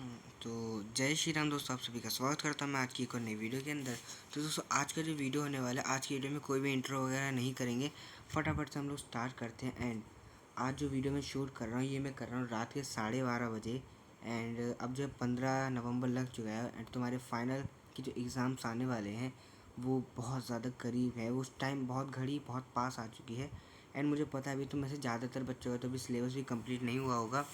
तो जय श्री राम दोस्तों, आप सभी का स्वागत करता हूं मैं आज की एक और नई वीडियो के अंदर। तो दोस्तों आज का जो वीडियो होने वाला है, आज की वीडियो में कोई भी इंट्रो वगैरह नहीं करेंगे, फटाफट से हम लोग स्टार्ट करते हैं। एंड आज जो वीडियो मैं शूट कर रहा हूँ ये मैं कर रहा हूँ रात के 12:30 बजे। एंड अब जो 15 नवंबर लग चुका है एंड तुम्हारे फाइनल की जो एग्ज़ाम्स आने वाले हैं वो बहुत ज़्यादा करीब है। उस टाइम बहुत घड़ी बहुत पास आ चुकी है। एंड मुझे पता है अभी तो में से ज़्यादातर बच्चों का तो अभी सिलेबस भी कंप्लीट नहीं हुआ होगा।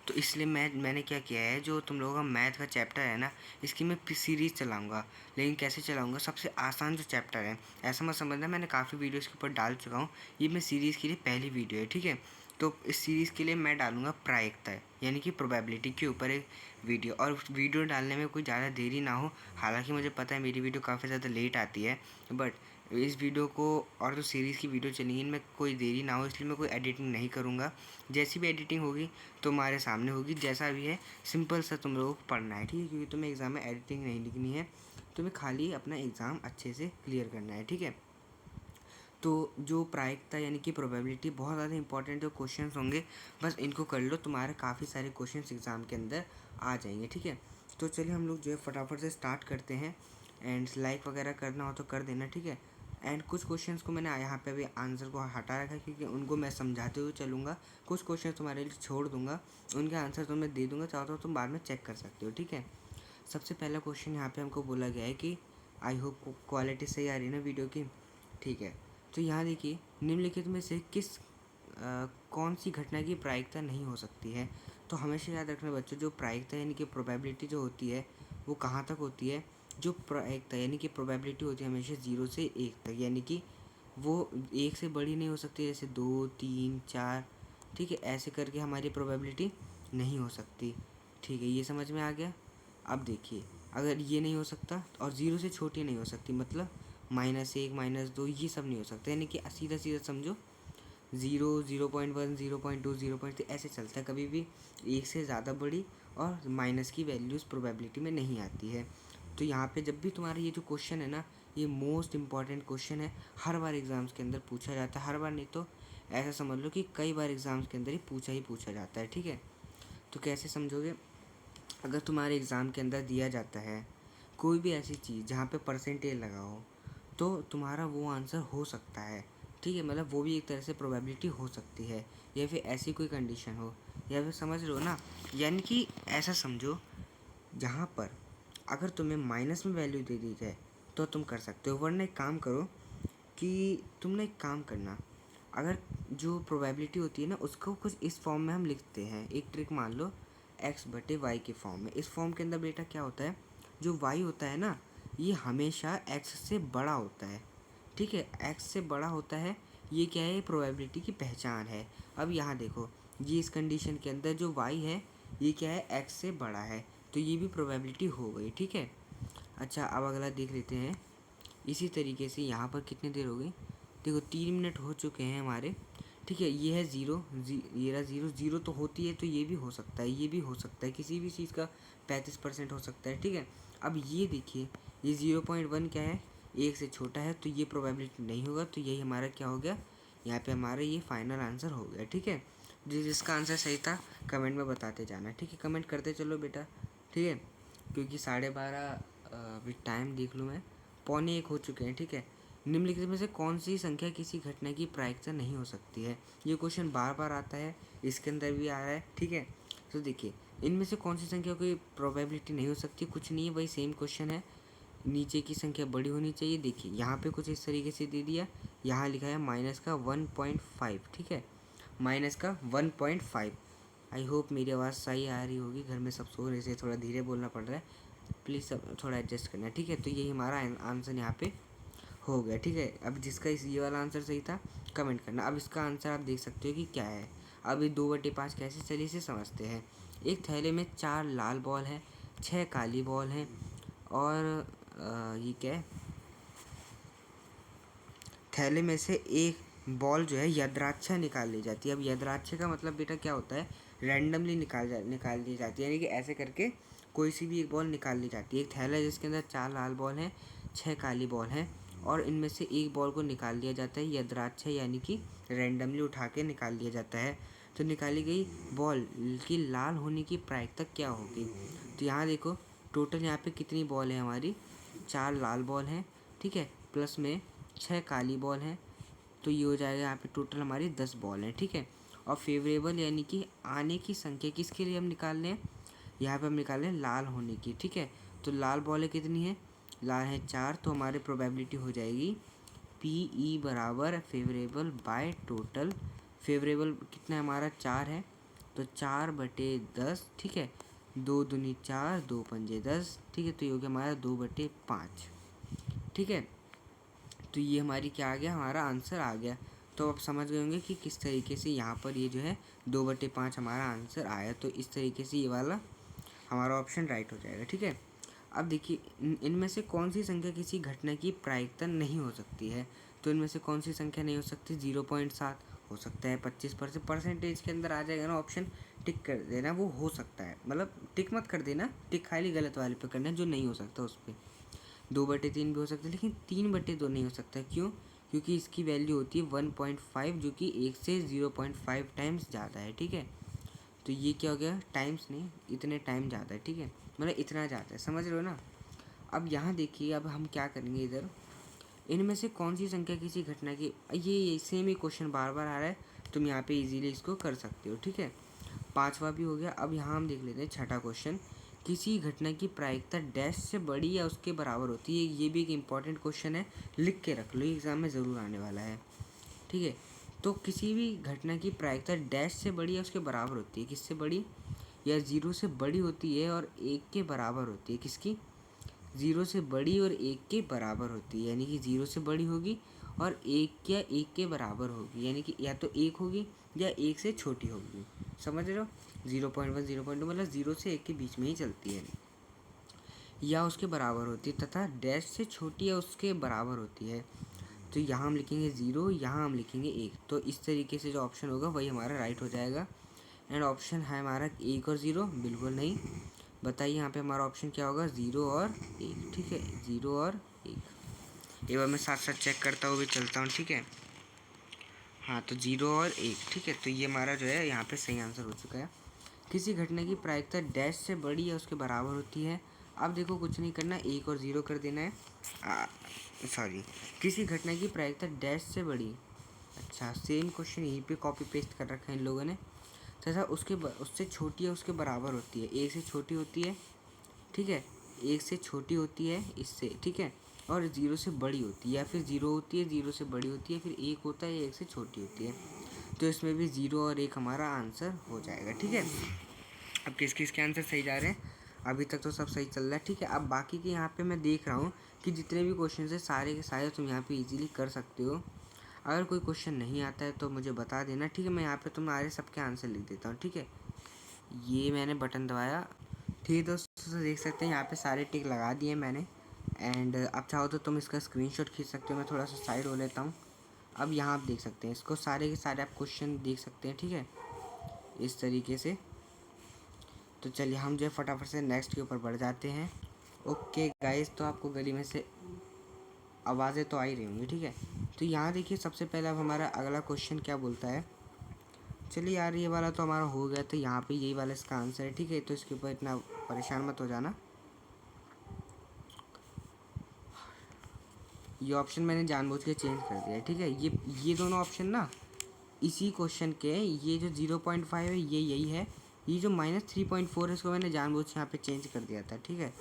तो इसलिए मैंने क्या किया है, जो तुम लोगों का मैथ का चैप्टर है ना, इसकी मैं सीरीज़ चलाऊंगा। लेकिन कैसे चलाऊंगा, सबसे आसान जो चैप्टर है, ऐसा मत समझना मैंने काफ़ी वीडियो इसके ऊपर डाल चुका हूँ, ये मैं सीरीज़ के लिए पहली वीडियो है, ठीक है। तो इस सीरीज़ के लिए मैं डालूंगा प्रायिकता यानी कि प्रोबेबिलिटी के ऊपर एक वीडियो। और वीडियो डालने में कोई ज़्यादा देरी ना हो। हालांकि मुझे पता है मेरी वीडियो काफ़ी ज़्यादा लेट आती है, बट इस वीडियो को और जो सीरीज़ की वीडियो चलेंगी इनमें कोई देरी ना हो, इसलिए मैं कोई एडिटिंग नहीं करूँगा। जैसी भी एडिटिंग होगी तुम्हारे सामने होगी, जैसा भी है सिंपल सा तुम लोगों को पढ़ना है, ठीक है। क्योंकि तुम्हें एग्ज़ाम में एडिटिंग नहीं लिखनी है, तुम्हें खाली अपना एग्ज़ाम अच्छे से क्लियर करना है, ठीक है। तो जो प्रायिकता यानी कि प्रोबेबिलिटी बहुत ज़्यादा इंपॉर्टेंट जो क्वेश्चंस होंगे, बस इनको कर लो, तुम्हारे काफ़ी सारे क्वेश्चंस एग्ज़ाम के अंदर आ जाएंगे, ठीक है। तो चलिए हम लोग जो है फटाफट से स्टार्ट करते हैं। एंड लाइक वगैरह करना हो तो कर देना, ठीक है। एंड कुछ क्वेश्चंस को मैंने यहाँ पे अभी आंसर को हटा रखा है क्योंकि उनको मैं समझाते हुए चलूँगा। कुछ क्वेश्चन तुम्हारे लिए छोड़ दूँगा, उनके आंसर तुम्हें दे दूँगा, चाहो तो तुम बाद में चेक कर सकते हो, ठीक है। सबसे पहला क्वेश्चन यहाँ पे हमको बोला गया है कि आई होप क्वालिटी सही आ रही है ना वीडियो की, ठीक है। तो यहाँ देखिए, निम्नलिखित में से कौन सी घटना की प्रायिकता नहीं हो सकती है। तो हमेशा याद रखना बच्चों, जो प्रायिकता यानी कि प्रोबेबिलिटी जो होती है वो कहाँ तक होती है। जो प्रायिकता यानी कि प्रोबेबिलिटी होती है हमेशा 0 से 1 तक, यानी कि वो 1 से बड़ी नहीं हो सकती, जैसे 2, 3, 4, ठीक है। ऐसे करके हमारी प्रोबेबिलिटी नहीं हो सकती, ठीक है। ये समझ में आ गया। अब देखिए, अगर ये नहीं हो सकता और 0 से छोटी नहीं हो सकती, मतलब -1, -2 ये सब नहीं हो सकता, यानी कि सीधा सीधा समझो 0, 0.1, 0.2, 0.3 ऐसे चलता है। कभी भी 1 से ज़्यादा बड़ी और माइनस की वैल्यूज़ प्रोबेबिलिटी में नहीं आती है। तो यहाँ पे जब भी तुम्हारा ये जो क्वेश्चन है ना, ये मोस्ट इम्पॉर्टेंट क्वेश्चन है, हर बार एग्ज़ाम्स के अंदर पूछा जाता है। हर बार नहीं तो ऐसा समझ लो कि कई बार एग्ज़ाम्स के अंदर ही पूछा जाता है, ठीक है। तो कैसे समझोगे, अगर तुम्हारे एग्ज़ाम के अंदर दिया जाता है कोई भी ऐसी चीज़ जहाँ पे परसेंटेज लगा हो, तो तुम्हारा वो आंसर हो सकता है, ठीक है। मतलब वो भी एक तरह से प्रोबेबिलिटी हो सकती है, या फिर ऐसी कोई कंडीशन हो, या फिर समझ लो ना, यानी कि ऐसा समझो जहाँ पर अगर तुम्हें माइनस में वैल्यू दे दी जाए तो तुम कर सकते हो। वरना एक काम करो कि तुमने एक काम करना, अगर जो प्रोबेबिलिटी होती है ना उसको कुछ इस फॉर्म में हम लिखते हैं। एक ट्रिक मान लो, x/y के फॉर्म में। इस फॉर्म के अंदर बेटा क्या होता है, जो y होता है ना ये हमेशा x से बड़ा होता है, ठीक है। x से बड़ा होता है, ये क्या है, प्रोबेबिलिटी की पहचान है। अब यहाँ देखो, ये इस कंडीशन के अंदर जो y है ये क्या है, x से बड़ा है, तो ये भी प्रोबेबिलिटी हो गई, ठीक है। अच्छा, अब अगला देख लेते हैं। इसी तरीके से यहाँ पर कितनी देर हो गई, देखो 3 मिनट हो चुके हैं हमारे, ठीक है। ये है ज़ीरो, ये रहा ज़ीरो, ज़ीरो तो होती है तो ये भी हो सकता है, ये भी हो सकता है, किसी भी चीज़ का 35% हो सकता है, ठीक है। अब ये देखिए, ये 0.1 क्या है, 1 से छोटा है, तो ये प्रोबेबिलिटी नहीं होगा, तो यही हमारा क्या हो गया, यहाँ पे हमारा ये फाइनल आंसर हो गया, ठीक है। जिसका आंसर सही था कमेंट में बताते जाना, ठीक है। कमेंट करते चलो बेटा, ठीक है। क्योंकि 12:30 अभी टाइम देख लूँ मैं, 12:45 हो चुके हैं, ठीक है। निम्नलिखित में से कौन सी संख्या किसी घटना की प्रायिकता नहीं हो सकती है। ये क्वेश्चन बार बार आता है, इसके अंदर भी आ रहा है, ठीक है। तो देखिए, इनमें से कौन सी संख्या की प्रोबेबिलिटी नहीं हो सकती, कुछ नहीं है, वही सेम क्वेश्चन है। नीचे की संख्या बड़ी होनी चाहिए। देखिए यहाँ पे कुछ इस तरीके से दे दिया, यहाँ लिखा है -1.5, ठीक है, -1.5। आई होप मेरी आवाज़ सही आ रही होगी, घर में सब सो रहे से थोड़ा धीरे बोलना पड़ रहा है, प्लीज़ सब थोड़ा एडजस्ट करना, ठीक है। तो यही हमारा आंसर यहाँ पे हो गया, ठीक है। अब जिसका ये वाला आंसर सही था कमेंट करना। अब इसका आंसर आप देख सकते हो कि क्या है। अब ये 2/5 कैसे, चलिए इसे समझते हैं। एक थैले में 4 लाल बॉल हैं, 6 काली बॉल हैं, और ये क्या है, थैले में से एक बॉल जो है यदृच्छा निकाल ली जाती है। अब यदृच्छा का मतलब बेटा क्या होता है, रैंडमली निकाल दी जाती है, यानी कि ऐसे करके कोई सी भी एक बॉल निकाल ली जाती है। एक थैला है जिसके अंदर 4 लाल बॉल हैं, 6 काली बॉल हैं, और इनमें से एक बॉल को निकाल लिया जाता है यदृच्छा, यानी कि रैंडमली उठा के निकाल लिया जाता है। तो निकाली गई बॉल की लाल होने की प्रायिकता क्या होगी। तो यहाँ देखो टोटल यहाँ पे कितनी बॉल है हमारी, 4 लाल बॉल हैं, ठीक है, प्लस में 6 काली बॉल हैं, तो ये हो जाएगा यहाँ पे टोटल हमारी 10 बॉल हैं, ठीक है। और फेवरेबल यानी कि आने की संख्या किसके लिए हम निकाल रहे हैं, यहाँ पे हम निकाल रहे हैं लाल होने की, ठीक है। तो लाल बॉलें कितनी है, लाल है 4, तो हमारी प्रोबेबिलिटी हो जाएगी PE बराबर फेवरेबल बाय टोटल। फेवरेबल कितना है हमारा 4 है, तो 4/10, ठीक है, 2 दूनी 4, 2 पंजे 10, ठीक है, तो ये हो गया हमारा 2/5, ठीक है। तो ये हमारी क्या आ गया, हमारा आंसर आ गया। तो आप समझ गए होंगे कि किस तरीके से यहाँ पर ये जो है 2/5 हमारा आंसर आया। तो इस तरीके से ये वाला हमारा ऑप्शन राइट हो जाएगा, ठीक है। अब देखिए इनमें से कौन सी संख्या किसी घटना की प्रायिकता नहीं हो सकती है। तो इनमें से कौन सी संख्या नहीं हो सकती, 0.7 हो सकता है, 25% परसेंटेज के अंदर आ जाएगा ना ऑप्शन, टिक कर देना, वो हो सकता है, मतलब टिक मत कर देना, टिक खाली गलत वाले पे करना है, जो नहीं हो सकता उस पर। 2/3 भी हो सकता है, लेकिन 3/2 नहीं हो सकता, क्यों, क्योंकि इसकी वैल्यू होती है 1.5, जो कि 1 से 0.5 टाइम्स ज़्यादा है, ठीक है। तो ये क्या हो गया, टाइम्स नहीं, इतने टाइम ज़्यादा है, ठीक है, मतलब इतना ज़्यादा है, समझ रहे हो ना। अब यहाँ देखिए, अब हम क्या करेंगे, इधर इनमें से कौन सी संख्या किसी घटना की, ये सेम ही क्वेश्चन बार बार आ रहा है, तुम यहाँ पे इजीली इसको कर सकते हो, ठीक है। 5वां भी हो गया। अब यहाँ हम देख लेते हैं 6ठा क्वेश्चन, किसी घटना की प्रायिकता डैश से बड़ी या उसके बराबर होती है। ये भी एक इम्पॉर्टेंट क्वेश्चन है, लिख के रख लो, एग्जाम में ज़रूर आने वाला है, ठीक है। तो किसी भी घटना की प्रायिकता डैश से बड़ी या उसके बराबर होती है, किससे बड़ी, या 0 से बड़ी होती है और 1 के बराबर होती है, किसकी, 0 से बड़ी और 1 के बराबर होती है, यानी कि 0 से बड़ी होगी और 1 या 1 के बराबर होगी, यानी कि या तो 1 होगी या 1 से छोटी होगी, समझ रहे हो। 0.1 0.2 मतलब 0 से 1 के बीच में ही चलती है, या उसके बराबर होती है, तथा डैश से छोटी या उसके बराबर होती है। तो यहाँ हम लिखेंगे 0, यहाँ हम लिखेंगे 1, तो इस तरीके से जो ऑप्शन होगा वही हमारा राइट हो जाएगा। एंड ऑप्शन है हमारा 1 और 0, बिल्कुल नहीं। बताइए यहाँ पे हमारा ऑप्शन क्या होगा, 0 और 1, ठीक है, 0 और 1। एक बार मैं साथ साथ चेक करता हुआ भी चलता हूँ, ठीक है। हाँ, तो 0 और 1, ठीक है, तो ये हमारा जो है यहाँ पे सही आंसर हो चुका है। किसी घटना की प्रायिकता डैश से बड़ी या उसके बराबर होती है। अब देखो कुछ नहीं करना, 1 और 0 कर देना है, सॉरी, किसी घटना की प्रायिकता डैश से बड़ी, अच्छा सेम क्वेश्चन यहीं पे कॉपी पेस्ट कर रखा है इन लोगों ने, तथा उससे छोटी या उसके बराबर होती है, 1 से छोटी होती है, ठीक है, 1 से छोटी होती है इससे, ठीक है, और 0 से बड़ी होती है, या फिर 0 होती है, 0 से बड़ी होती है, फिर 1 होता है, 1 से छोटी होती है। तो इसमें भी 0 और 1 हमारा आंसर हो जाएगा, ठीक है। अब किस किस के आंसर सही जा रहे हैं, अभी तक तो सब सही चल रहा है, ठीक है। अब बाकी के यहाँ पे मैं देख रहा हूँ कि जितने भी क्वेश्चन है सारे के सारे तुम यहाँ पे इजीली कर सकते हो। अगर कोई क्वेश्चन नहीं आता है तो मुझे बता देना, ठीक है, मैं यहाँ पे तुम्हारे सबके आंसर लिख देता हूँ, ठीक है। ये मैंने बटन दबाया, ठीक है दोस्तों, देख सकते हैं यहाँ पे सारे टिक लगा दिए मैंने। एंड अब चाहो तो तुम इसका स्क्रीनशॉट खींच सकते हो, मैं थोड़ा सा साइड हो लेता हूँ। अब यहाँ आप देख सकते हैं इसको, सारे के सारे आप क्वेश्चन देख सकते हैं, ठीक है, इस तरीके से। तो चलिए हम जो है फटाफट से नेक्स्ट के ऊपर बढ़ जाते हैं। ओके गाइस, तो आपको गली में से आवाज़ें तो आ ही रही होंगी, ठीक है। तो यहाँ देखिए सबसे पहले अब हमारा अगला क्वेश्चन क्या बोलता है। चलिए यार, ये वाला तो हमारा हो गया, तो यहाँ पे यही वाला इसका आंसर है, ठीक है, तो इसके ऊपर इतना परेशान मत हो जाना। ये ऑप्शन मैंने जानबूझ के चेंज कर दिया है, ठीक है। ये दोनों ऑप्शन ना इसी क्वेश्चन के, ये जो 0.5 है ये यही है, ये जो -3.4 है इसको मैंने जानबूझ के यहाँ पे चेंज कर दिया था, ठीक है।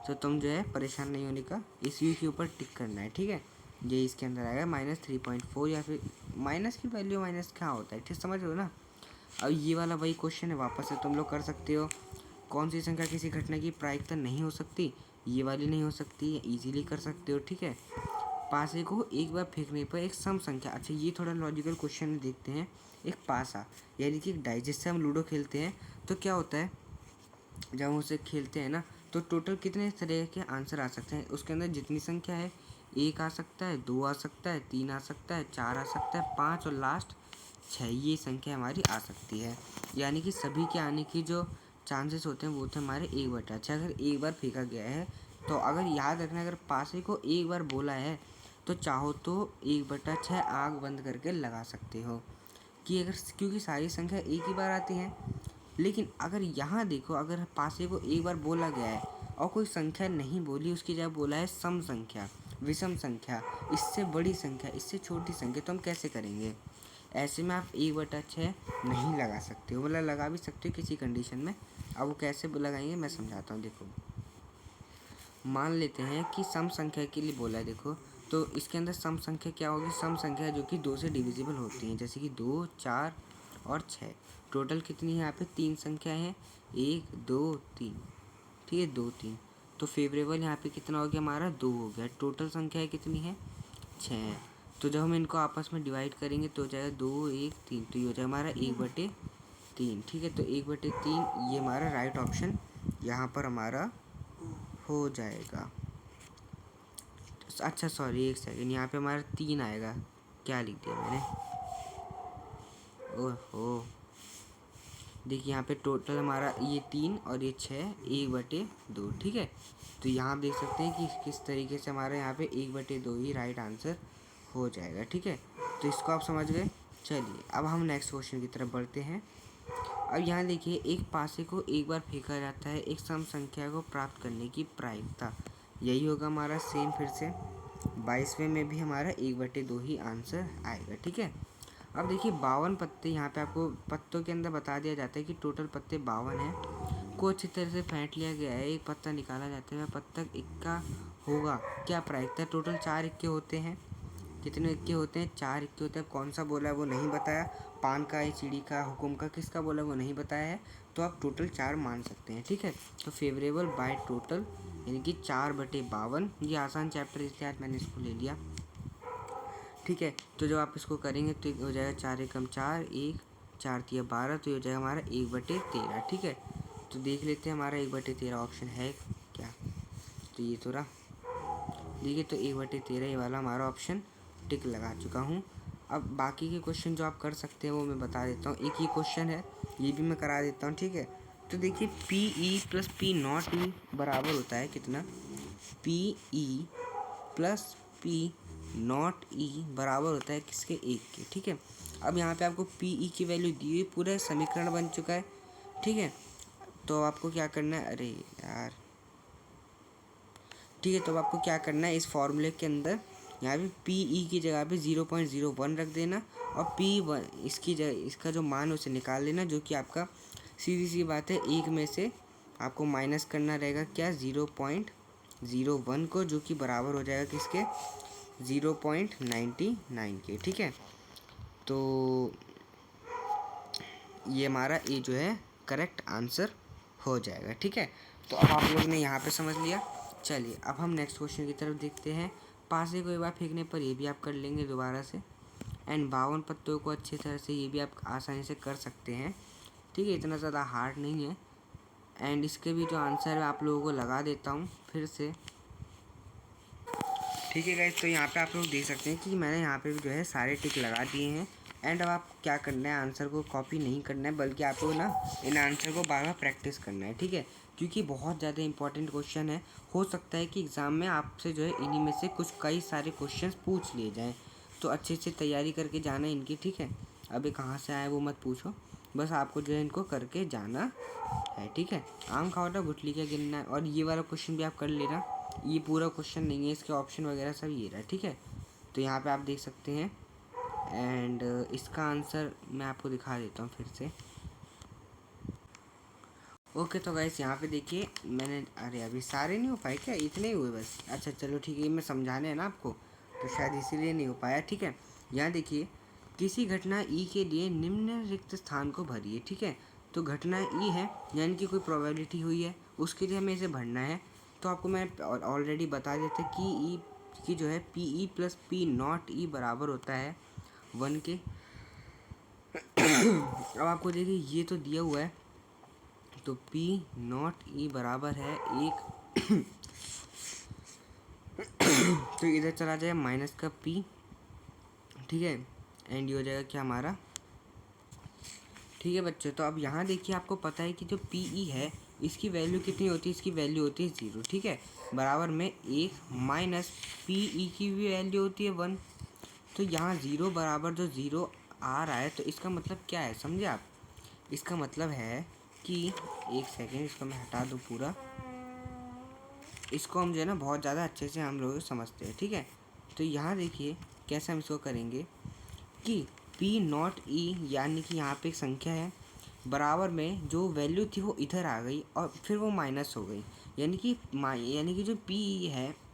तो तुम जो है परेशान नहीं होने का, इस व्यू के ऊपर टिक करना है, ठीक है। ये इसके अंदर आएगा -3.4, या फिर माइनस की वैल्यू माइनस क्या होता है, ठीक समझ रहे हो ना। अब ये वाला वही क्वेश्चन है, वापस से तुम लोग कर सकते हो। कौन सी संख्या किसी घटना की प्रायिकता नहीं हो सकती, ये वाली नहीं हो सकती, ईजिली कर सकते हो, ठीक है। पासे को एक बार फेंकने पर एक सम संख्या, अच्छा ये थोड़ा लॉजिकल क्वेश्चन देखते हैं। एक पासा यानी कि एक डाइस, जिससे हम लूडो खेलते हैं, तो क्या होता है जब हम उसे खेलते हैं ना, तो टोटल कितने तरह के आंसर आ सकते हैं, उसके अंदर जितनी संख्या है, 1 आ सकता है, 2 आ सकता है, 3 आ सकता है, 4 आ सकता है, 5 और लास्ट 6, ये संख्या हमारी आ सकती है। यानी कि सभी के आने की जो चांसेस होते हैं वो थे हमारे 1/6। अगर एक बार फेंका गया है तो अगर याद रखना, अगर पासे को एक बार बोला है तो चाहो तो 1/6 आग बंद करके लगा सकते हो। कि अगर क्योंकि सारी संख्या एक ही बार आती हैं। लेकिन अगर यहाँ देखो, अगर पासे को एक बार बोला गया है और कोई संख्या नहीं बोली, उसकी जगह बोला है सम संख्या, विषम संख्या, इससे बड़ी संख्या, इससे छोटी संख्या, तो हम कैसे करेंगे? ऐसे में आप 1/6 नहीं लगा सकते हो, मतलब लगा भी सकते हो किसी कंडीशन में। अब वो कैसे लगाएंगे मैं समझाता हूँ। देखो, मान लेते हैं कि सम संख्या के लिए बोला है। देखो, तो इसके अंदर सम संख्या क्या होगी? सम संख्या जो कि 2 से डिविजिबल होती हैं, जैसे कि 2, 4 और 6। टोटल कितनी है यहाँ पे? 3 संख्याएं हैं, 1, 2, 3। ठीक है, 2, 3। तो फेवरेबल यहाँ पे कितना हो गया हमारा? 2 हो गया। टोटल संख्या कितनी है? 6। तो जब हम इनको आपस में डिवाइड करेंगे तो हो जाएगा 2, 1, 3, तो ये हो जाएगा हमारा 1/3। ठीक है, तो 1/3 ये हमारा राइट ऑप्शन यहाँ पर हमारा हो जाएगा। अच्छा सॉरी, एक सेकेंड, यहाँ पे हमारा 3 आएगा। क्या लिख दिया मैंने? ओहो, देखिए यहाँ पे टोटल हमारा ये 3 और ये 6, 1/2। ठीक है, तो यहाँ आप देख सकते हैं कि किस तरीके से हमारे यहाँ पे 1/2 ही राइट आंसर हो जाएगा। ठीक है, तो इसको आप समझ गए। चलिए अब हम नेक्स्ट क्वेश्चन की तरफ बढ़ते हैं। अब यहाँ देखिए, एक पासे को एक बार फेंका जाता है, एक सम संख्या को प्राप्त करने की प्रायिकता, यही होगा हमारा सेम। फिर से 22वें में भी हमारा 1/2 ही आंसर आएगा। ठीक है, अब देखिए 52 पत्ते, यहाँ पे आपको पत्तों के अंदर बता दिया जाता है कि टोटल पत्ते 52 हैं, को अच्छी तरह से फेंट लिया गया है, एक पत्ता निकाला जाता है, वह पत्ता इक्का होगा, क्या प्रायिकता? टोटल 4 इक्के होते हैं। कितने इक्के होते हैं? 4 इक्के होते हैं। कौन सा बोला है वो नहीं बताया, पान का, या चिड़ी का, हुकुम का, किसका बोला वो नहीं बताया है, तो आप टोटल 4 मान सकते हैं। ठीक है, तो फेवरेबल बाय टोटल यानी कि 4/52। ये आसान चैप्टर इसलिए आज मैंने इसको ले लिया। ठीक है, तो जब आप इसको करेंगे तो हो जाएगा 4 एकम 4, 1, 4 तिया 12, तो ये हो जाएगा हमारा 1/13। ठीक है, तो देख लेते हैं हमारा 1/13 ऑप्शन है क्या। तो ये तो रहा, देखिए, तो 1/13 ये वाला हमारा ऑप्शन टिक लगा चुका हूँ। अब बाकी के क्वेश्चन जो आप कर सकते हैं वो मैं बता देता हूँ। एक ही क्वेश्चन है, ये भी मैं करा देता हूँ। ठीक है, तो देखिए PE + P0 बराबर होता है कितना? PE + P0 बराबर होता है किसके? 1 के। ठीक है, अब यहाँ पे आपको PE की वैल्यू दी हुई, पूरा समीकरण बन चुका है। ठीक है, तो आपको क्या करना है? अरे यार, ठीक है, तो आपको क्या करना है, इस फॉर्मूले के अंदर यहाँ पे PE की जगह पे 0.01 रख देना, और P1 इसकी जगह, इसका जो मान उसे निकाल लेना, जो कि आपका सीधी सी बात है, 1 में से आपको माइनस करना रहेगा क्या? 0.01 को, जो कि बराबर हो जाएगा किसके? 0.99 के। ठीक है, तो ये हमारा ये जो है करेक्ट आंसर हो जाएगा। ठीक है, तो अब आप लोग ने यहाँ पे समझ लिया। चलिए अब हम नेक्स्ट क्वेश्चन की तरफ देखते हैं। पासे को एक बार फेंकने पर ये भी आप कर लेंगे दोबारा से, एंड 52 पत्तों को अच्छी तरह से ये भी आप आसानी से कर सकते हैं। ठीक है, इतना ज़्यादा हार्ड नहीं है। एंड इसके भी जो आंसर है आप लोगों को लगा देता हूँ फिर से। ठीक है गाइस, तो यहाँ पे आप लोग देख सकते हैं कि मैंने यहाँ पे भी जो है सारे टिक लगा दिए हैं। एंड अब आप क्या करना है, आंसर को कॉपी नहीं करना है, बल्कि आपको ना इन आंसर को बार बार प्रैक्टिस करना है। ठीक है, क्योंकि बहुत ज़्यादा इंपॉर्टेंट क्वेश्चन है। हो सकता है कि एग्ज़ाम में आपसे जो है इन्हीं में से कुछ कई सारे क्वेश्चन पूछ लिए जाएँ, तो अच्छे से तैयारी करके जाना है इनकी। ठीक है, अभी कहाँ से आए वो मत पूछो, बस आपको जो है इनको करके जाना है। ठीक है, आम खाओ ना गुठली क्या गिनना है। और ये वाला क्वेश्चन भी आप कर लेना, ये पूरा क्वेश्चन नहीं है, इसके ऑप्शन वगैरह सब ये रहा। ठीक है, तो यहाँ पे आप देख सकते हैं। एंड इसका आंसर मैं आपको दिखा देता हूँ फिर से। ओके, तो गाइस यहाँ पे देखिए मैंने, अरे अभी सारे नहीं हो पाए क्या? इतने ही हुए बस? अच्छा चलो ठीक है, मैं समझाने है ना आपको, तो शायद इसीलिए नहीं हो पाया। ठीक है, यहाँ देखिए, किसी घटना ई के लिए निम्न रिक्त स्थान को भरिए। ठीक है, तो घटना ई है, यानी कि कोई प्रोबेबिलिटी हुई है, उसके लिए हमें इसे भरना है। तो आपको मैं ऑलरेडी बता देते कि ई की जो है PE + P0 बराबर होता है 1 के। अब आपको देखिए ये तो दिया हुआ है, तो P0 बराबर है 1। तो इधर चला जाए माइनस का P। ठीक है, एंड ये हो जाएगा क्या हमारा? ठीक है बच्चों, तो अब यहाँ देखिए, आपको पता है कि जो PE है इसकी वैल्यू कितनी होती है? इसकी वैल्यू होती है 0। ठीक है, बराबर में 1 माइनस PE की भी वैल्यू होती है 1। तो यहाँ 0 बराबर जो 0 आ रहा है तो इसका मतलब क्या है समझे आप। इसका मतलब है कि एक सेकेंड, इसको मैं हटा दूँ पूरा। इसको हम जो है ना बहुत ज़्यादा अच्छे से हम लोग समझते हैं, ठीक है। तो यहाँ देखिए कैसे हम इसको करेंगे कि पी नॉट ई, यानी कि यहाँ पे एक संख्या है, बराबर में जो वैल्यू थी वो इधर आ गई और फिर वो माइनस हो गई, यानी कि जो पी ई है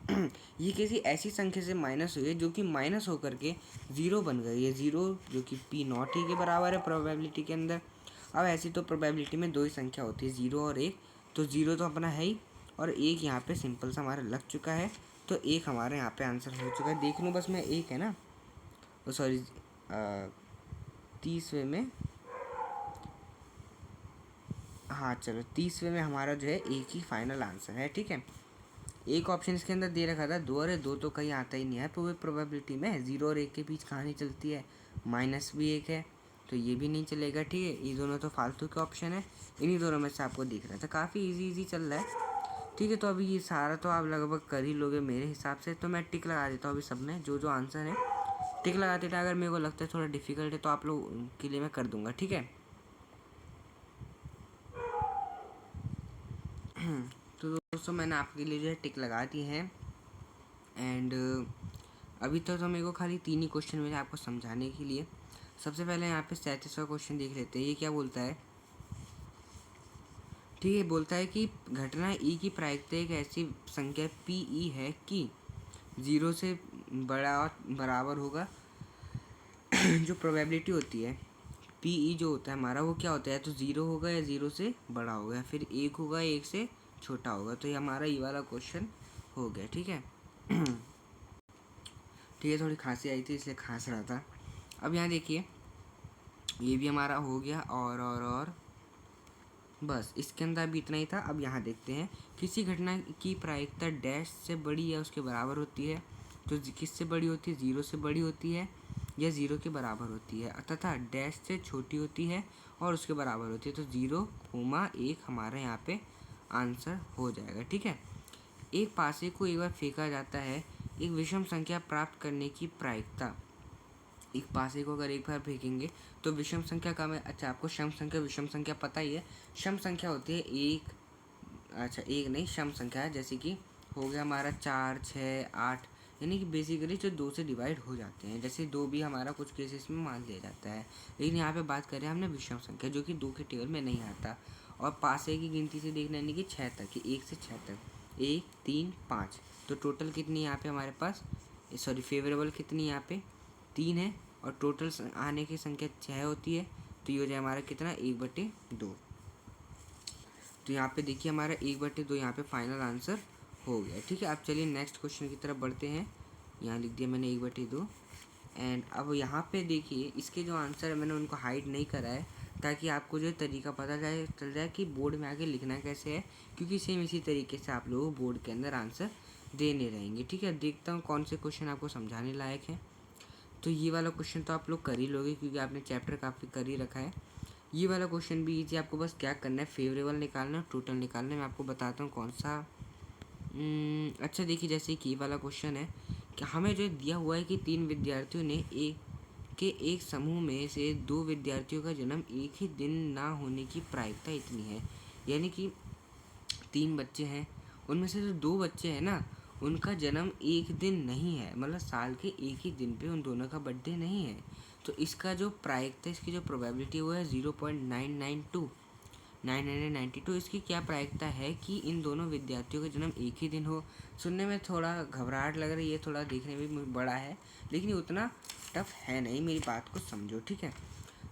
ये किसी ऐसी संख्या से माइनस हुई है जो कि माइनस होकर के ज़ीरो बन गई है। ज़ीरो जो कि पी नॉट ई के बराबर है प्रोबेबिलिटी के अंदर। अब ऐसी तो प्रोबेबिलिटी में दो ही संख्या होती है, ज़ीरो और एक। तो ज़ीरो तो अपना है ही, और एक यहाँ पे सिंपल सा हमारा लग चुका है। तो एक हमारे यहाँ पे आंसर हो चुका है। देख लूँ बस मैं, एक है ना, तो सॉरी 30वें में, हाँ चलो 30वें में हमारा जो है एक ही फाइनल आंसर है, ठीक है। एक ऑप्शन इसके अंदर दे रखा था दो, अरे दो तो कहीं आता ही नहीं है, तो वो प्रोबेबिलिटी में ज़ीरो और एक के बीच कहानी चलती है, माइनस भी एक है, तो ये भी नहीं चलेगा, ठीक है। ये दोनों तो फालतू के ऑप्शन है, इन्हीं दोनों में से आपको दिख रहा था। काफ़ी इजी चल रहा है, ठीक है। तो अभी ये सारा तो आप लगभग कर ही लोगे मेरे हिसाब से। तो मैं टिक लगा देता हूँ अभी सब में, जो जो आंसर है टिक लगा देता। अगर मेरे को लगता है थोड़ा डिफिकल्ट है तो आप लोग के लिए मैं कर दूंगा, ठीक है। तो दोस्तों मैंने आपके लिए जो है टिक लगा दी है। एंड अभी तक तो मेरे को खाली 3 ही क्वेश्चन मिले आपको समझाने के लिए। सबसे पहले यहाँ पे 37वां क्वेश्चन देख लेते हैं। ये क्या बोलता है, ठीक है। बोलता है कि घटना ई की प्रायिकता एक ऐसी संख्या पी ई है कि 0 से बड़ा और बराबर होगा। जो प्रोबेबिलिटी होती है पी ई जो होता है हमारा, वो क्या होता है, तो 0 होगा या 0 से बड़ा होगा, फिर 1 होगा 1 से छोटा होगा। तो ये हमारा ये वाला क्वेश्चन हो गया, ठीक है। ठीक है, थोड़ी खांसी आई थी इसलिए खांस रहा था। अब यहाँ देखिए ये भी हमारा हो गया, और बस इसके अंदर भी इतना ही था। अब यहाँ देखते हैं, किसी घटना की प्रायिकता डैश से बड़ी या उसके बराबर होती है, तो किससे बड़ी होती है, 0 से बड़ी होती है या 0 के बराबर होती है, तथा डैश से छोटी होती है और उसके बराबर होती है। तो 0,1 हमारे यहाँ पे आंसर हो जाएगा, ठीक है। एक पासे को एक बार फेंका जाता है, एक विषम संख्या प्राप्त करने की प्रायिकता। एक पासे को अगर एक बार फेंकेंगे तो विषम संख्या का में, अच्छा आपको सम संख्या विषम संख्या पता ही है। सम संख्या होती है एक, अच्छा एक नहीं, सम संख्या है। जैसे कि हो गया हमारा 4, 6, 8, यानी कि बेसिकली जो 2 से डिवाइड हो जाते हैं। जैसे 2 भी हमारा कुछ केसेस में मान लिया जाता है, लेकिन यहाँ पे बात करें हमने विषम संख्या, जो कि 2 के टेबल में नहीं आता। और पासे की गिनती से देखना, यानी कि 6 तक, कि 1 से 6 तक, 1, 3, 5, तो टोटल कितनी यहाँ पे हमारे पास, सॉरी फेवरेबल कितनी यहाँ पे 3 है, और टोटल आने की संख्या 6 होती है। तो ये हो जाए हमारा कितना, 1/2। तो यहाँ पे देखिए हमारा 1/2 यहाँ पे फाइनल आंसर हो गया, ठीक है। अब चलिए नेक्स्ट क्वेश्चन की तरफ बढ़ते हैं। यहाँ लिख दिया मैंने 1/2। एंड अब यहाँ पे देखिए इसके जो आंसर है मैंने उनको हाइड नहीं करा है, ताकि आपको जो तरीका पता चल जाए कि बोर्ड में आके लिखना कैसे है, क्योंकि सेम इसी तरीके से आप लोग बोर्ड के अंदर आंसर देने रहेंगे, ठीक है। देखता हूँ कौन से क्वेश्चन आपको समझाने लायक है। तो ये वाला क्वेश्चन तो आप लोग कर ही लोगे, क्योंकि आपने चैप्टर काफ़ी कर ही रखा है। ये वाला क्वेश्चन भी इजी, आपको बस क्या करना है, फेवरेबल निकालना है, टोटल निकालना है। मैं आपको बताता हूँ कौन सा। अच्छा देखिए, जैसे कि ये वाला क्वेश्चन है कि हमें जो दिया हुआ है कि 3 विद्यार्थियों ने एक समूह में से 2 विद्यार्थियों का जन्म एक ही दिन ना होने की प्रायिकता इतनी है। यानी कि 3 बच्चे हैं, उनमें से जो 2 बच्चे हैं ना, उनका जन्म एक दिन नहीं है, मतलब साल के एक ही दिन पे उन दोनों का बर्थडे नहीं है। तो इसका जो प्रायिकता, इसकी जो प्रोबेबिलिटी वो है 0.992। इसकी क्या प्रायिकता है कि इन दोनों विद्यार्थियों का जन्म एक ही दिन हो। सुनने में थोड़ा घबराहट लग रही है, थोड़ा देखने में भी बड़ा है, लेकिन ये उतना टफ है नहीं, मेरी बात को समझो, ठीक है।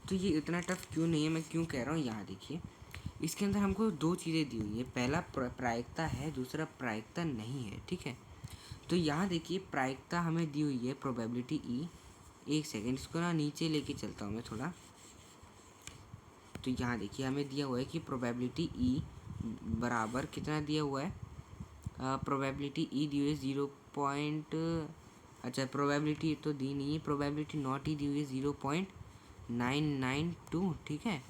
तो ये इतना टफ क्यों नहीं है, मैं क्यों कह रहा हूँ, यहाँ देखिए इसके अंदर हमको 2 चीज़ें दी हुई है। पहला प्रायिकता है, दूसरा प्रायिकता नहीं है, ठीक है। तो यहाँ देखिए प्रायिकता हमें दी हुई है प्रोबेबिलिटी ई। एक सेकेंड, इसको ना नीचे लेके चलता हूँ मैं थोड़ा। तो यहाँ देखिए हमें दिया हुआ है कि प्रोबेबिलिटी ई बराबर कितना दिया हुआ है, प्रोबेबिलिटी ई दी हुई है 0. अच्छा प्रोबेबिलिटी तो दी नहीं है, प्रोबेबिलिटी नॉट ई दी हुई है 0.992, ठीक है।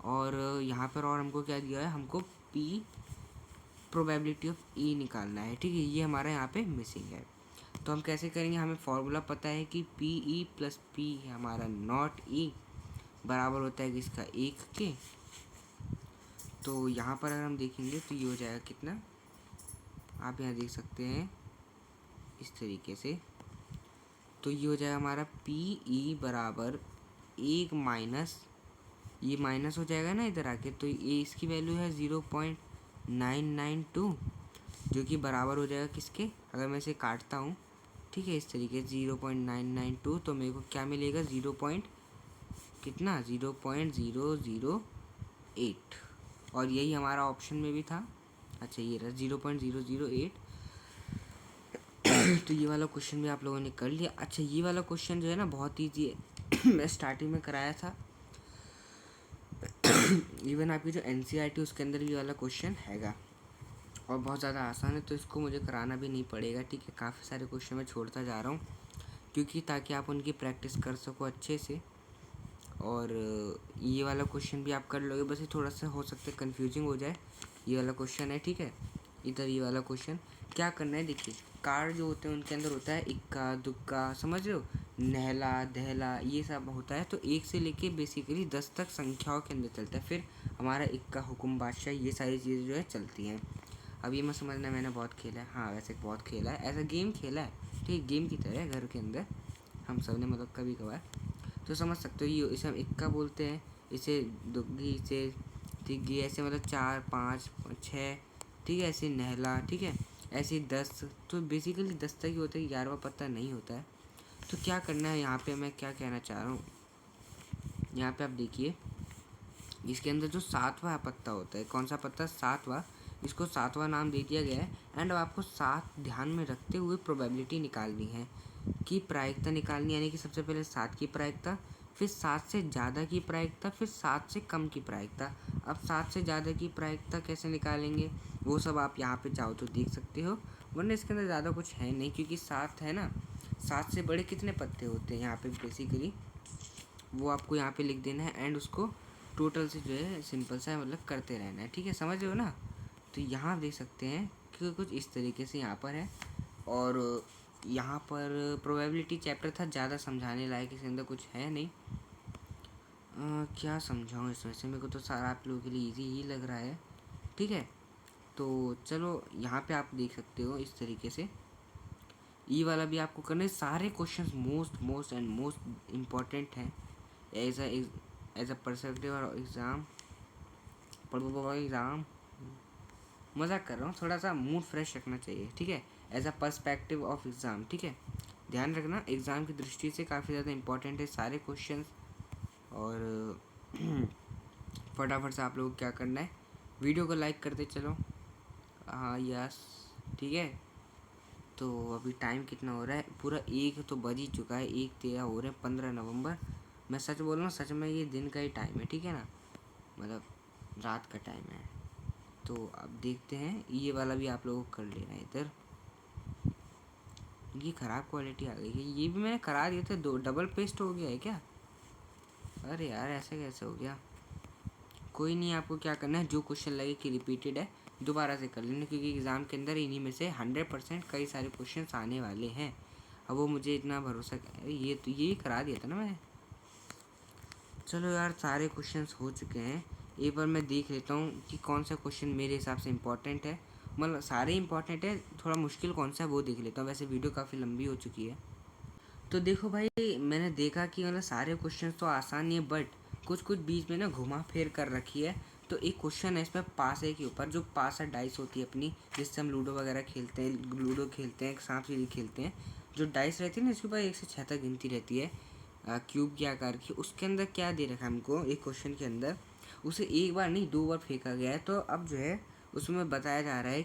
और यहाँ पर और हमको क्या दिया है, हमको पी प्रोबेबिलिटी ऑफ ई निकालना है, ठीक है। ये हमारा यहाँ पे मिसिंग है। तो हम कैसे करेंगे, हमें फॉर्मूला पता है कि पी ई प्लस पी हमारा नॉट ई बराबर होता है किसका, 1 के। तो यहाँ पर अगर हम देखेंगे तो ये हो जाएगा कितना, आप यहाँ देख सकते हैं इस तरीके से। तो ये हो जाएगा हमारा पी ई बराबर 1 माइनस, ये माइनस हो जाएगा ना इधर आके, तो ये इसकी वैल्यू है 0.992, जो कि बराबर हो जाएगा किसके, अगर मैं इसे काटता हूँ ठीक है इस तरीके से 0.992, तो मेरे को क्या मिलेगा, 0.008। और यही हमारा ऑप्शन में भी था। अच्छा ये रहा 0.008। तो ये वाला क्वेश्चन भी आप लोगों ने कर लिया। अच्छा ये वाला क्वेश्चन जो है ना बहुत ईजी है मैं स्टार्टिंग में कराया था इवन आपकी जो NCERT उसके अंदर भी वाला क्वेश्चन हैगा और बहुत ज़्यादा आसान है, तो इसको मुझे कराना भी नहीं पड़ेगा ठीक है। काफ़ी सारे क्वेश्चन मैं छोड़ता जा रहा हूँ क्योंकि ताकि आप उनकी प्रैक्टिस कर सको अच्छे से। और ये वाला क्वेश्चन भी आप कर लोगे, बस ये थोड़ा सा हो सकता है कन्फ्यूजिंग हो जाए। ये वाला क्वेश्चन है ठीक है, इधर ये वाला क्वेश्चन क्या करना है, देखिए कार्ड जो होते हैं उनके अंदर होता है इक्का दुक्का, समझ रहे हो, नहला दहला ये सब होता है। तो 1 से लेके बेसिकली 10 तक संख्याओं के अंदर चलता है। फिर हमारा इक्का हुकुम बादशाह ये सारी चीज़ें जो है चलती हैं। अब ये मत समझना मैंने बहुत खेला है, हाँ वैसे बहुत खेला है, ऐसा गेम खेला है ठीक, गेम की तरह है घर के अंदर हम सब ने मतलब कभी कभार, तो समझ सकते हो। ये इसे हम इक्का बोलते हैं, इसे दुग्गी, इसे तिग्गी, ऐसे मतलब 4 5 6 ठीक है, ऐसे नहला ठीक है, ऐसे 10। तो बेसिकली 10 तक ही होता है, 11वां पत्ता नहीं होता है। तो क्या करना है यहाँ पे, मैं क्या कहना चाह रहा हूँ, यहाँ पे आप देखिए इसके अंदर जो 7वां पत्ता होता है, कौन सा पत्ता, 7वां, इसको 7वां नाम दे दिया गया है। एंड अब आपको 7 ध्यान में रखते हुए प्रोबेबिलिटी निकालनी है कि प्रायिकता निकालनी, यानी कि सबसे पहले 7 की प्रायिकता, फिर 7 से ज़्यादा की प्रायिकता, फिर 7 से कम की प्रायिकता। अब 7 से ज़्यादा की प्रायिकता कैसे निकालेंगे वो सब आप यहाँ पे चाहो तो देख सकते हो, वरना इसके अंदर ज़्यादा कुछ है नहीं क्योंकि 7 है ना, 7 से बड़े कितने पत्ते होते हैं यहाँ पे बेसिकली वो आपको यहाँ पे लिख देना है। एंड उसको टोटल से जो है सिंपल सा मतलब करते रहना है ठीक है, समझ रहे हो ना। तो यहाँ देख सकते हैं कि कुछ इस तरीके से यहाँ पर है। और यहाँ पर प्रोबेबिलिटी चैप्टर था, ज़्यादा समझाने लायक इसके अंदर कुछ है नहीं। क्या समझाऊँ इसमें से, मेरे को तो सारा आप लोगों के लिए इजी ही लग रहा है ठीक है। तो चलो यहाँ पे आप देख सकते हो इस तरीके से, ये वाला भी आपको करना है। सारे questions most and most important हैं एज अ पर्सपेक्टिव और एग्ज़ाम मजाक कर रहा हूँ, थोड़ा सा मूड फ्रेश रखना चाहिए ठीक है, as a perspective of exam ठीक है। ध्यान रखना एग्ज़ाम की दृष्टि से काफ़ी ज़्यादा इंपॉर्टेंट है सारे क्वेश्चंस। और फटाफट से आप लोगों को क्या करना है, वीडियो को लाइक करते चलो, हाँ यस ठीक है। तो अभी टाइम कितना हो रहा है, पूरा 1 तो बज ही चुका है, 1:13 हो रहे हैं, 15 नवंबर। मैं सच बोल रहा हूँ, सच में ये दिन का ही टाइम है ठीक है ना, मतलब रात का टाइम है। तो अब देखते हैं, ये वाला भी आप लोगों को कर लेना है। इधर ये ख़राब क्वालिटी आ गई है, ये भी मैंने करा दिया था, 2 डबल पेस्ट हो गया है क्या, अरे यार ऐसे कैसे हो गया। कोई नहीं, आपको क्या करना है, जो क्वेश्चन लगे कि रिपीटेड है दोबारा से कर लेना, क्योंकि एग्ज़ाम के अंदर इन्हीं में से 100% कई सारे क्वेश्चन आने वाले हैं। अब वो मुझे इतना भरोसा, ये तो ये करा दिया था ना मैंने। चलो यार सारे क्वेश्चंस हो चुके हैं, एक बार मैं देख लेता हूँ कि कौन सा क्वेश्चन मेरे हिसाब से इम्पोर्टेंट है, मतलब सारे इम्पोर्टेंट है, थोड़ा मुश्किल कौन सा है वो देख लेता हूँ। वैसे वीडियो काफ़ी लंबी हो चुकी है। तो देखो भाई, मैंने देखा कि मतलब सारे क्वेश्चन तो आसान ही है, बट कुछ कुछ बीच में ना घुमा फेर कर रखी है। तो एक क्वेश्चन है इसमें पासे के ऊपर, जो पासा डाइस होती है अपनी, जिससे हम लूडो वगैरह खेलते हैं, लूडो खेलते हैं, सांप सीढ़ी खेलते हैं, जो डाइस रहती है ना इसके ऊपर 1 से 6 तक गिनती रहती है, क्यूब के आकार की। उसके अंदर क्या दे रखा है हमको, एक क्वेश्चन के अंदर उसे एक बार नहीं 2 बार फेंका गया है। तो अब जो है उसमें बताया जा रहा है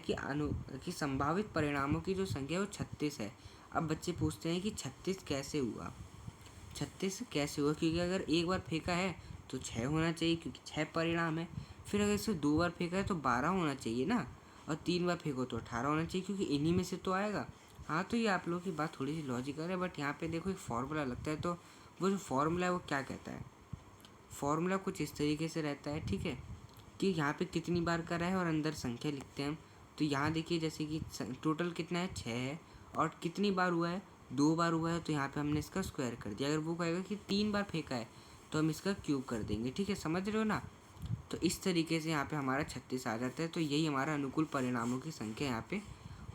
कि संभावित परिणामों की जो संख्या है वो 36 है। अब बच्चे पूछते हैं कि 36 कैसे हुआ, 36 कैसे हुआ, क्योंकि अगर एक बार फेंका है तो 6 होना चाहिए क्योंकि 6 परिणाम है। फिर अगर इसे 2 बार फेंका है तो 12 होना चाहिए ना, और 3 बार फेंको तो 18 होना चाहिए क्योंकि इन्हीं में से तो आएगा। हाँ तो ये आप लोगों की बात थोड़ी सी लॉजिकल है, बट यहाँ पे देखो एक फार्मूला लगता है। तो वो जो फार्मूला है वो क्या कहता है, फार्मूला कुछ इस तरीके से रहता है ठीक है, कि यहाँ पे कितनी बार करा है और अंदर संख्या लिखते हैं हम। तो यहाँ देखिए जैसे कि टोटल कितना है, 6 है, और कितनी बार हुआ है, 2 बार हुआ है, तो यहाँ पे हमने इसका स्क्वायर कर दिया। अगर वो कहेगा कि 3 बार फेंका है तो हम इसका क्यूब कर देंगे। ठीक है, समझ रहे हो ना। तो इस तरीके से यहाँ पे हमारा 36 आ जाता है। तो यही हमारा अनुकूल परिणामों की संख्या यहाँ पे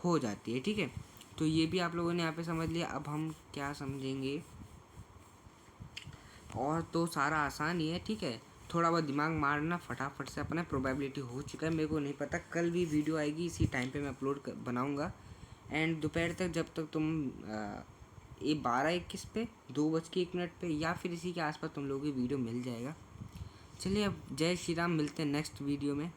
हो जाती है। ठीक है, तो ये भी आप लोगों ने यहाँ पे समझ लिया। अब हम क्या समझेंगे, और तो सारा आसान ही है। ठीक है, थोड़ा बहुत दिमाग मारना, फटाफट से अपना प्रोबेबिलिटी हो चुका है। मेरे को नहीं पता, कल भी वीडियो आएगी इसी टाइम पे मैं अपलोड बनाऊँगा। एंड दोपहर तक जब तक तुम ये 12:21 पे 2:01 पे या फिर इसी के आसपास तुम लोगों की वीडियो मिल जाएगा। चलिए, अब जय श्री राम, मिलते हैं नेक्स्ट वीडियो में।